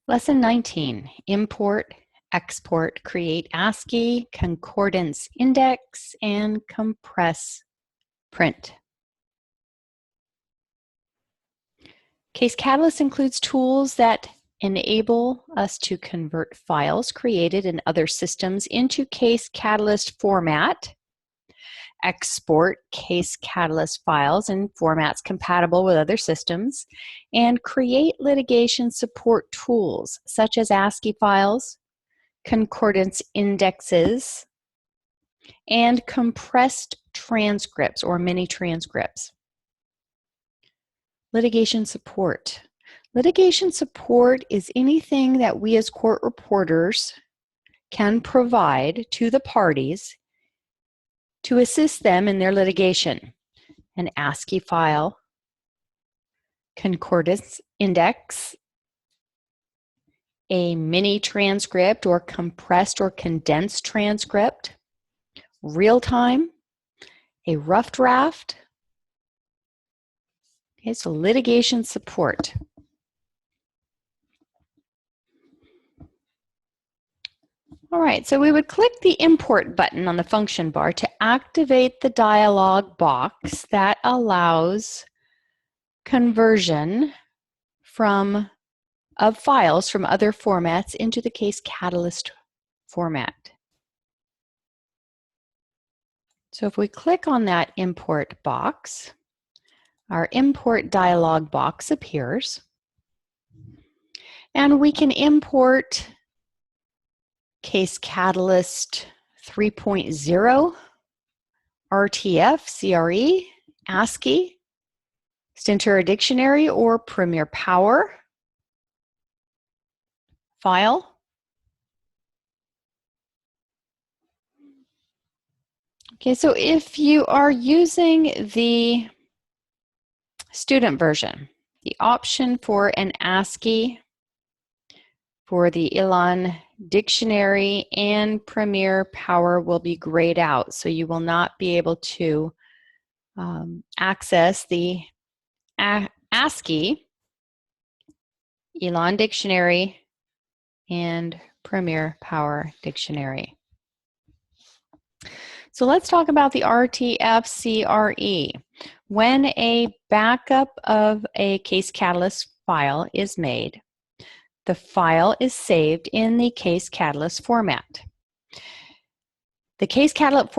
Lesson 19, import, export, create ASCII, concordance index, and compress print. Case Catalyst includes tools that enable us to convert files created in other systems into Case Catalyst format, export Case Catalyst files in formats compatible with other systems, and create litigation support tools such as ASCII files, concordance indexes, and compressed transcripts or mini transcripts. Litigation support. Litigation support is anything that we as court reporters can provide to the parties to assist them in their litigation. An ASCII file, concordance index, a mini transcript or compressed or condensed transcript, real time, a rough draft. Okay, so litigation support. All right, so we would click the import button on the function bar to activate the dialog box that allows conversion of files from other formats into the Case Catalyst format. So if we click on that import box, our import dialog box appears, and we can import Case Catalyst 3.0, RTF, CRE, ASCII, Stentura Dictionary, or Premier Power file. Okay, so if you are using the student version, the option for an ASCII for the Elan Dictionary and Premier Power will be grayed out, so you will not be able to access the ASCII, Elan Dictionary, and Premier Power Dictionary. So let's talk about the RTF-CRE. When a backup of a Case Catalyst file is made, the file is saved in the Case Catalyst format. The Case Catalyst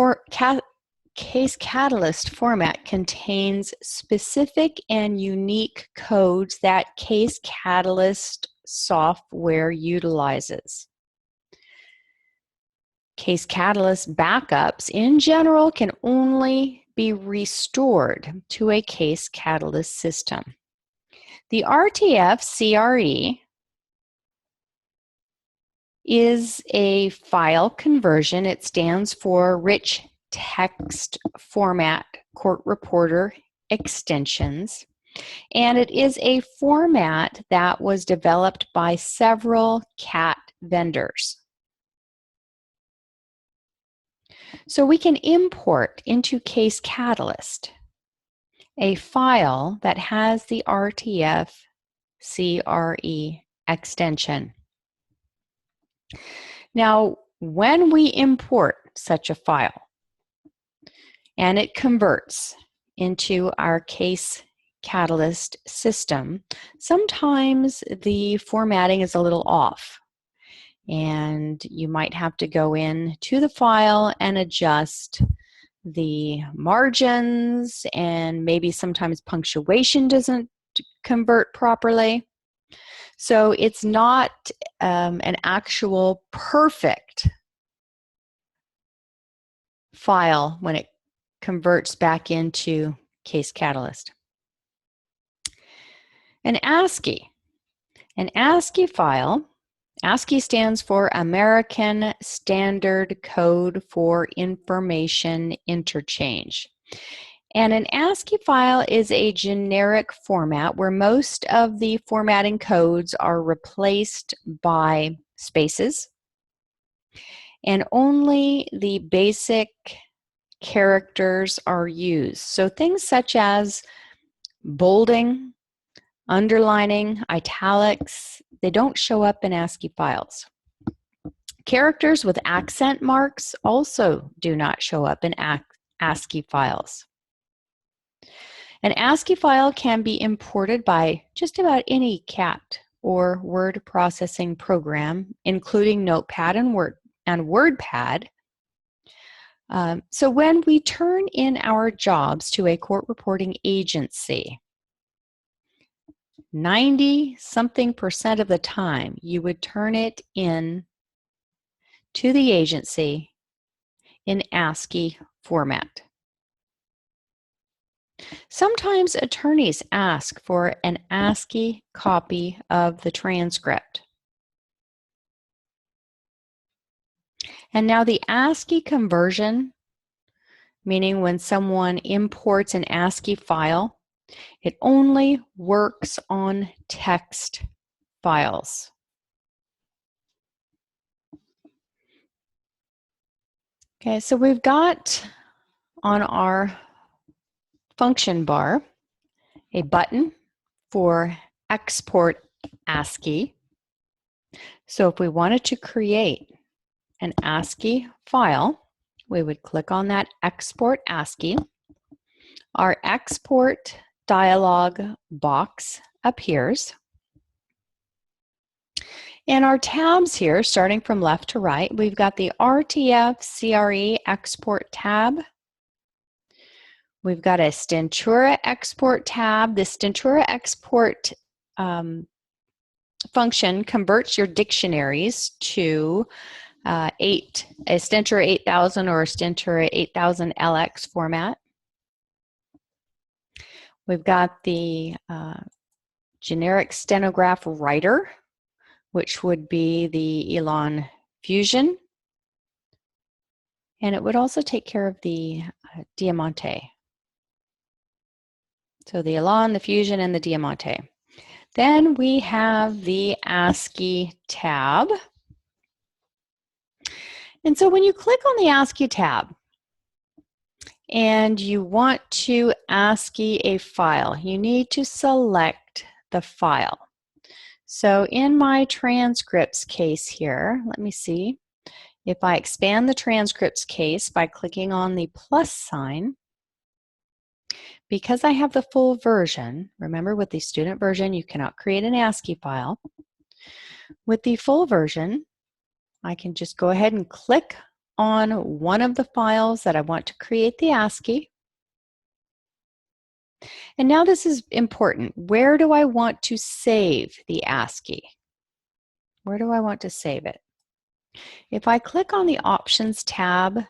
format contains specific and unique codes that Case Catalyst software utilizes. Case Catalyst backups in general can only be restored to a Case Catalyst system. The RTF-CRE is a file conversion. It stands for Rich Text Format Court Reporter Extensions, and it is a format that was developed by several CAT vendors. So we can import into Case Catalyst a file that has the RTF-CRE extension. Now, when we import such a file and it converts into our Case Catalyst system, sometimes the formatting is a little off, and you might have to go in to the file and adjust the margins, and maybe sometimes punctuation doesn't convert properly. So it's not an actual perfect file when it converts back into Case Catalyst. An ASCII file, ASCII stands for American Standard Code for Information Interchange. And an ASCII file is a generic format where most of the formatting codes are replaced by spaces, and only the basic characters are used. So things such as bolding, underlining, italics, they don't show up in ASCII files. Characters with accent marks also do not show up in ASCII files. An ASCII file can be imported by just about any CAT or word processing program, including Notepad and WordPad. So when we turn in our jobs to a court reporting agency, 90-something% of the time, you would turn it in to the agency in ASCII format. Sometimes attorneys ask for an ASCII copy of the transcript. And now the ASCII conversion, meaning when someone imports an ASCII file, it only works on text files. Okay, so we've got on our function bar a button for export ASCII. So if we wanted to create an ASCII file, we would click on that export ASCII. Our export dialog box appears. And our tabs here, starting from left to right, we've got the RTF CRE export tab. We've got a Stentura export tab. The Stentura export function converts your dictionaries to a Stentura 8000 or a Stentura 8000 LX format. We've got the generic stenograph writer, which would be the Elan Fusion. And it would also take care of the Diamante. So the Elan, the Fusion, and the Diamante. Then we have the ASCII tab. And so when you click on the ASCII tab and you want to ASCII a file, you need to select the file. So in my transcripts case here, let me see. If I expand the transcripts case by clicking on the plus sign, because I have the full version, remember with the student version, you cannot create an ASCII file. With the full version, I can just go ahead and click on one of the files that I want to create the ASCII. And now this is important. Where do I want to save the ASCII? Where do I want to save it? If I click on the Options tab,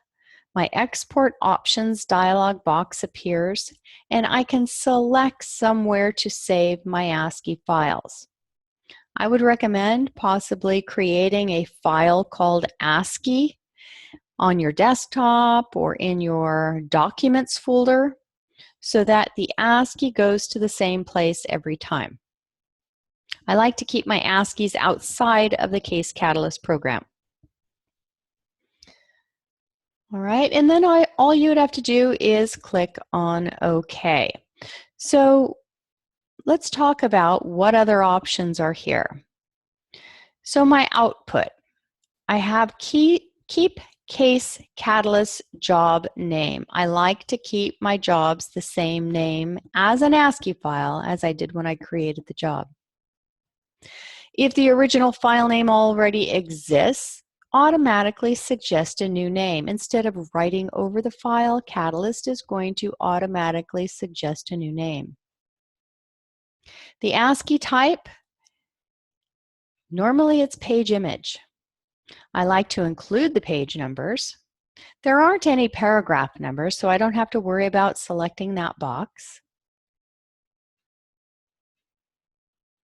my Export Options dialog box appears, and I can select somewhere to save my ASCII files. I would recommend possibly creating a file called ASCII on your desktop or in your Documents folder so that the ASCII goes to the same place every time. I like to keep my ASCIIs outside of the Case Catalyst program. All right, and then all you would have to do is click on OK. So let's talk about what other options are here. So my output, I have keep Case Catalyst job name. I like to keep my jobs the same name as an ASCII file as I did when I created the job. If the original file name already exists, automatically suggest a new name. Instead of writing over the file, Catalyst is going to automatically suggest a new name. The ASCII type, normally it's page image. I like to include the page numbers. There aren't any paragraph numbers, so I don't have to worry about selecting that box.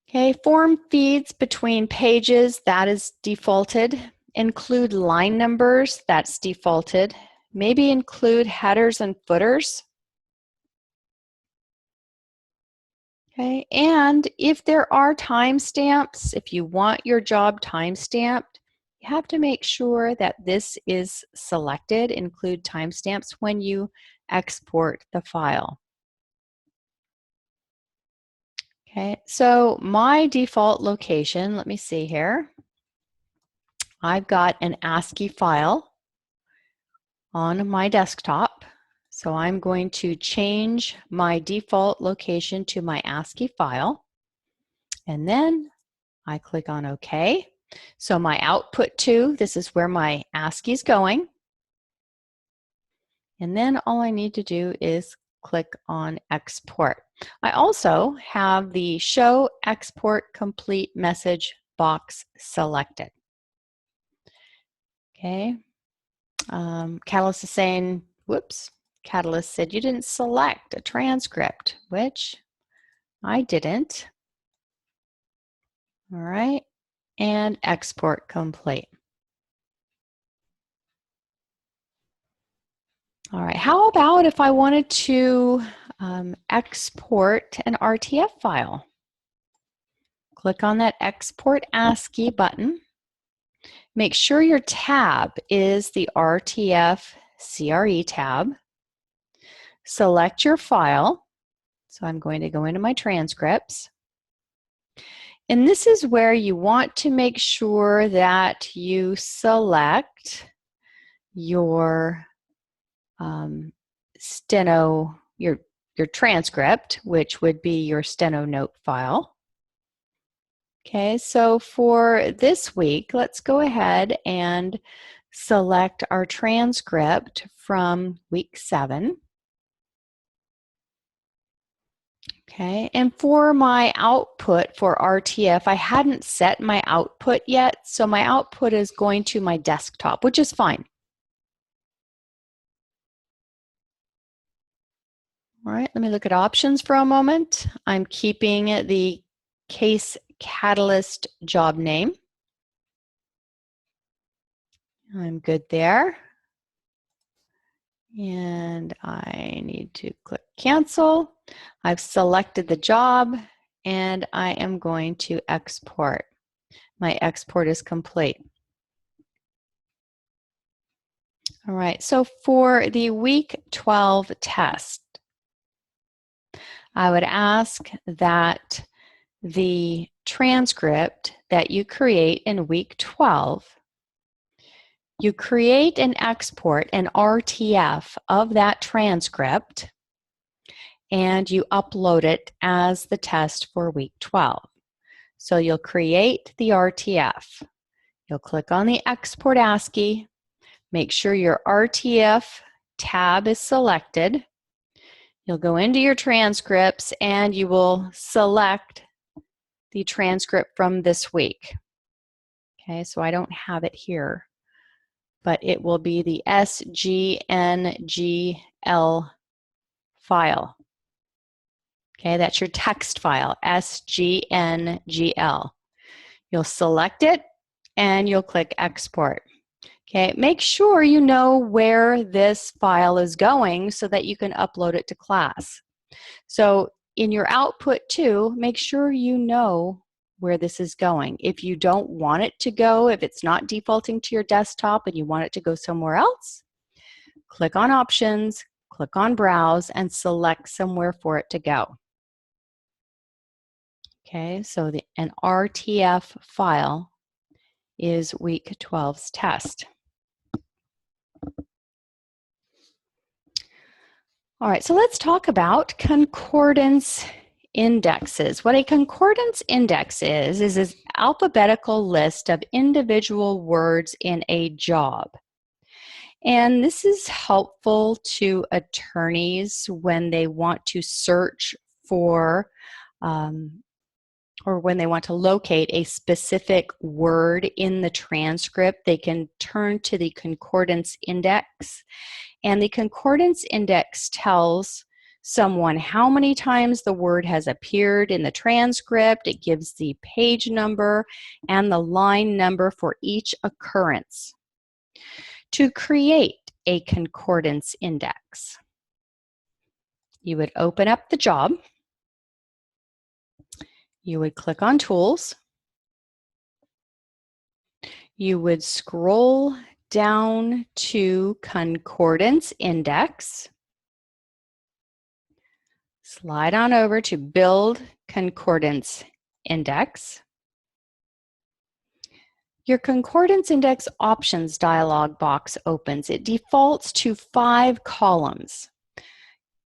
Okay, form feeds between pages, that is defaulted. Include line numbers, that's defaulted. Maybe include headers and footers. Okay, and if there are timestamps, if you want your job timestamped, you have to make sure that this is selected, include timestamps when you export the file. Okay, so my default location, let me see here. I've got an ASCII file on my desktop. So I'm going to change my default location to my ASCII file. And then I click on OK. So my output to, this is where my ASCII is going. And then all I need to do is click on export. I also have the show export complete message box selected. Okay. Catalyst is saying, whoops, Catalyst said you didn't select a transcript, which I didn't. All right. And export complete. All right, how about if I wanted to export an RTF file? Click on that Export ASCII button. Make sure your tab is the RTF CRE tab. Select your file. So I'm going to go into my transcripts. And this is where you want to make sure that you select your steno, your transcript, which would be your steno note file. Okay, so for this week, let's go ahead and select our transcript from week 7. Okay, and for my output for RTF, I hadn't set my output yet, so my output is going to my desktop, which is fine. All right, let me look at options for a moment. I'm keeping the Case Catalyst job name. I'm good there. And I need to click cancel. I've selected the job and I am going to export. My export is complete. All right, so for the week 12 test, I would ask that the transcript that you create in week 12, you create and export an RTF of that transcript and you upload it as the test for week 12. So you'll create the RTF. You'll click on the Export ASCII. Make sure your RTF tab is selected. You'll go into your transcripts and you will select the transcript from this week. Okay, so I don't have it here, but it will be the SGNGL file. Okay, that's your text file, SGNGL. You'll select it and you'll click export. Okay, make sure you know where this file is going so that you can upload it to class. So in your output too, make sure you know where this is going. If you don't want it to go, if it's not defaulting to your desktop and you want it to go somewhere else, click on options, click on browse, and select somewhere for it to go. Okay, so an RTF file is week 12's test. All right, so let's talk about concordance indexes. What a concordance index is an alphabetical list of individual words in a job. And this is helpful to attorneys when they want to search for or when they want to locate a specific word in the transcript. They can turn to the concordance index. And the concordance index tells someone how many times the word has appeared in the transcript. It gives the page number and the line number for each occurrence. To create a concordance index, you would open up the job. You would click on Tools. You would scroll down to Concordance Index. Slide on over to Build concordance index. Your concordance index options dialog box opens. It defaults to 5 columns.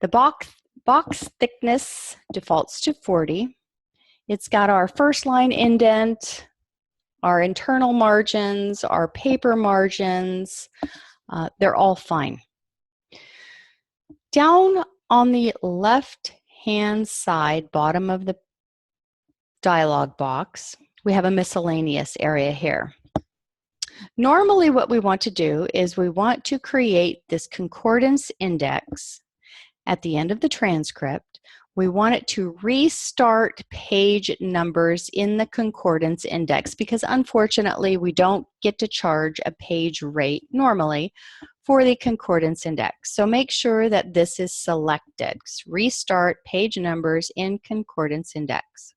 The box thickness defaults to 40. It's got our first line indent, our internal margins, our paper margins. They're all fine. Down on the left-hand side, bottom of the dialog box, we have a miscellaneous area here. Normally what we want to do is we want to create this concordance index at the end of the transcript. We want it to restart page numbers in the concordance index because unfortunately we don't get to charge a page rate normally for the concordance index. So make sure that this is selected. Restart page numbers in concordance index.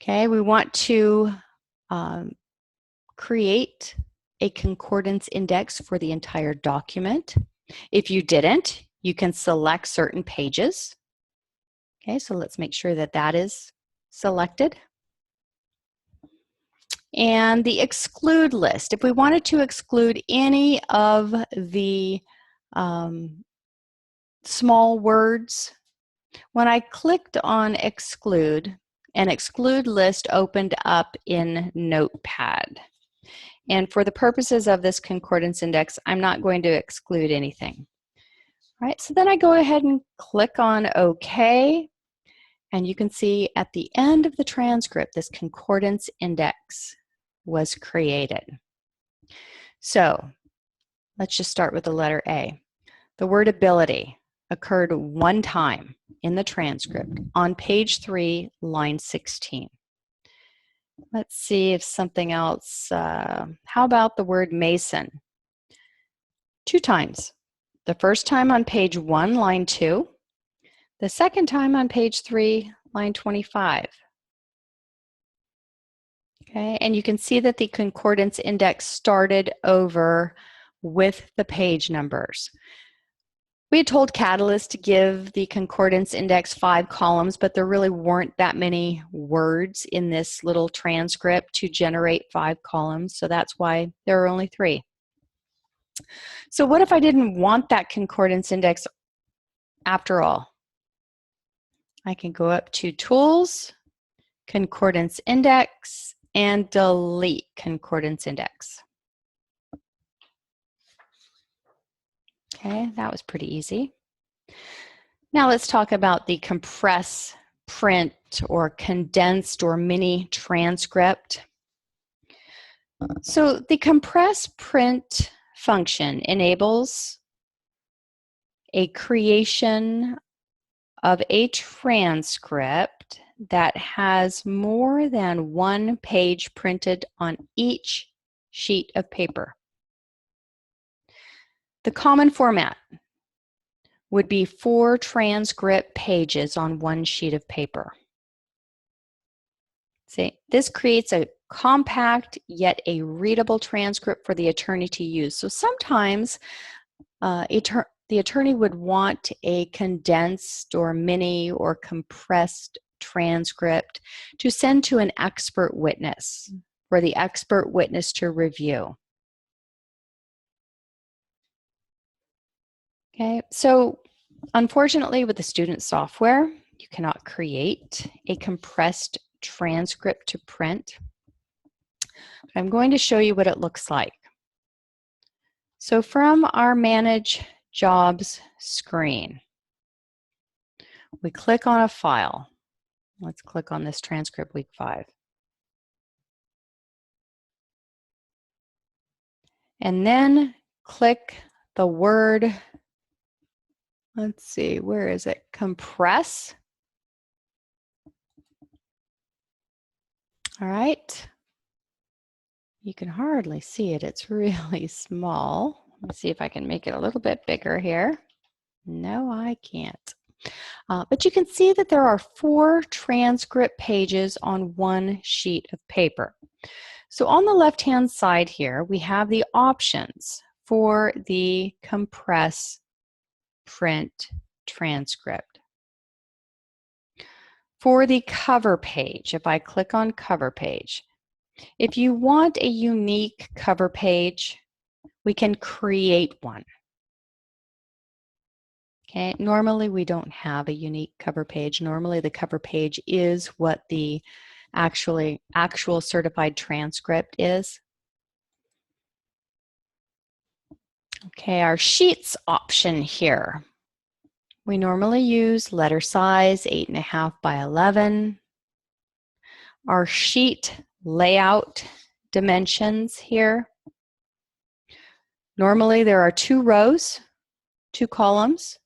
Okay, we want to create a concordance index for the entire document. If you didn't, you can select certain pages. Okay, so let's make sure that that is selected. And the exclude list, if we wanted to exclude any of the small words, when I clicked on exclude, an exclude list opened up in Notepad. And for the purposes of this concordance index, I'm not going to exclude anything. All right, so then I go ahead and click on OK, and you can see at the end of the transcript, this concordance index was created. So let's just start with the letter A. The word ability occurred one time in the transcript on page 3, line 16. Let's see if something else, how about the word mason? 2 times. The first time on page 1, line 2. The second time on page 3, line 25. Okay, and you can see that the concordance index started over with the page numbers. We had told Catalyst to give the concordance index 5 columns, but there really weren't that many words in this little transcript to generate 5 columns, so that's why there are only 3. So what if I didn't want that concordance index after all? I can go up to Tools, Concordance Index, and delete concordance index. Okay, that was pretty easy. Now let's talk about the compress, print, or condensed or mini transcript. So the compress print function enables a creation of a transcript that has more than 1 page printed on each sheet of paper. The common format would be 4 transcript pages on 1 sheet of paper. See, this creates a compact yet a readable transcript for the attorney to use. So sometimes the attorney would want a condensed or mini or compressed transcript to send to an expert witness for the expert witness to review. Okay, so unfortunately with the student software, you cannot create a compressed transcript to print. But I'm going to show you what it looks like. So from our Manage Jobs screen, we click on a file. Let's click on this transcript week 5. And then click the word, let's see, where is it? Compress. All right. You can hardly see it. It's really small. Let me see if I can make it a little bit bigger here. No, I can't. But you can see that there are 4 transcript pages on 1 sheet of paper. So on the left-hand side here, we have the options for the compress print transcript. For the cover page, if I click on cover page, if you want a unique cover page, we can create one. Okay, normally we don't have a unique cover page. Normally the cover page is what the actual certified transcript is. Okay, our sheets option here. We normally use letter size 8.5 by 11. Our sheet layout dimensions here. Normally there are 2 rows, 2 columns.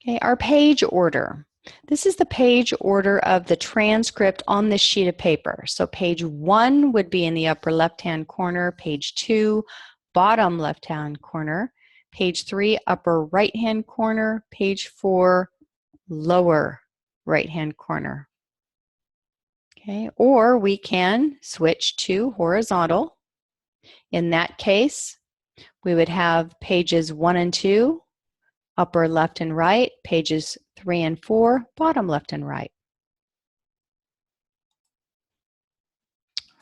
Okay, our page order. This is the page order of the transcript on this sheet of paper. So page 1 would be in the upper left-hand corner, page 2, bottom left-hand corner, page 3, upper right-hand corner, page 4, lower right-hand corner. Okay, or we can switch to horizontal. In that case, we would have pages 1 and 2, upper left and right, pages 3 and 4, bottom left and right.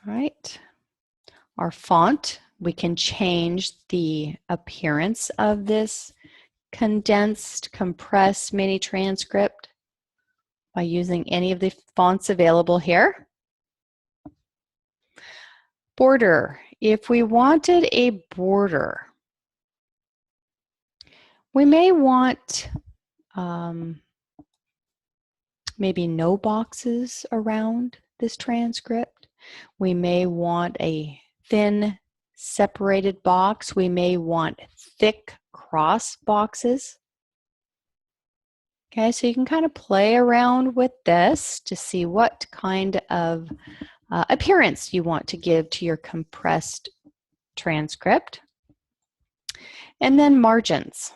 All right. Our font, we can change the appearance of this condensed, compressed mini transcript by using any of the fonts available here. Border. If we wanted a border, we may want maybe no boxes around this transcript. We may want a thin separated box. We may want thick cross boxes. Okay, so you can kind of play around with this to see what kind of appearance you want to give to your compressed transcript. And then margins.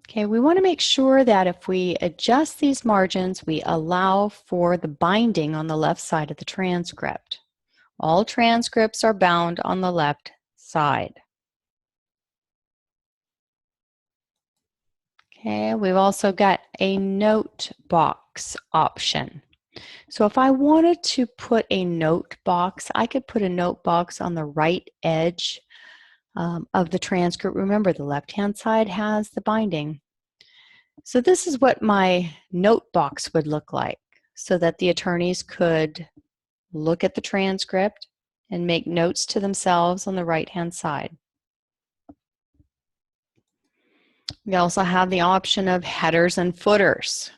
Okay, we want to make sure that if we adjust these margins, we allow for the binding on the left side of the transcript. All transcripts are bound on the left side. Okay, we've also got a note box option. So if I wanted to put a note box, I could put a note box on the right edge of the transcript. Remember, the left-hand side has the binding. So this is what my note box would look like, so that the attorneys could look at the transcript and make notes to themselves on the right-hand side. We also have the option of headers and footers.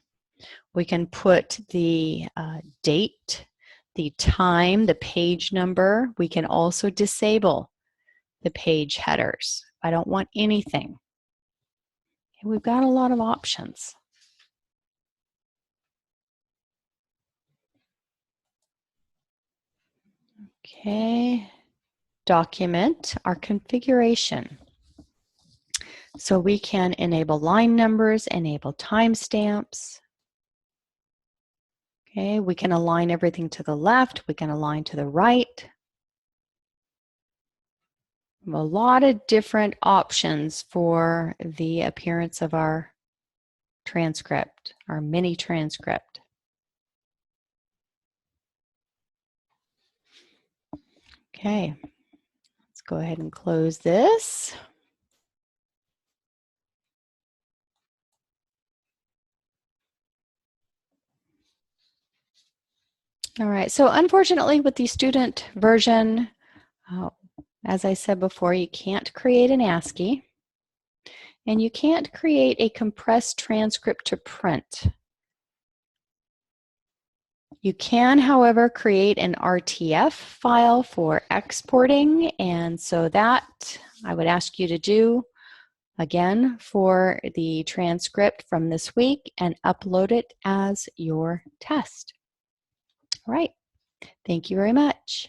We can put the date, the time, the page number. We can also disable the page headers. I don't want anything. Okay, we've got a lot of options. Okay, document our configuration. So we can enable line numbers, enable timestamps. Okay, we can align everything to the left, we can align to the right. A lot of different options for the appearance of our transcript, our mini transcript. Okay, let's go ahead and close this. All right, so unfortunately with the student version, as I said before, you can't create an ASCII, and you can't create a compressed transcript to print. You can, however, create an RTF file for exporting, and so that I would ask you to do again for the transcript from this week and upload it as your test. All right, thank you very much.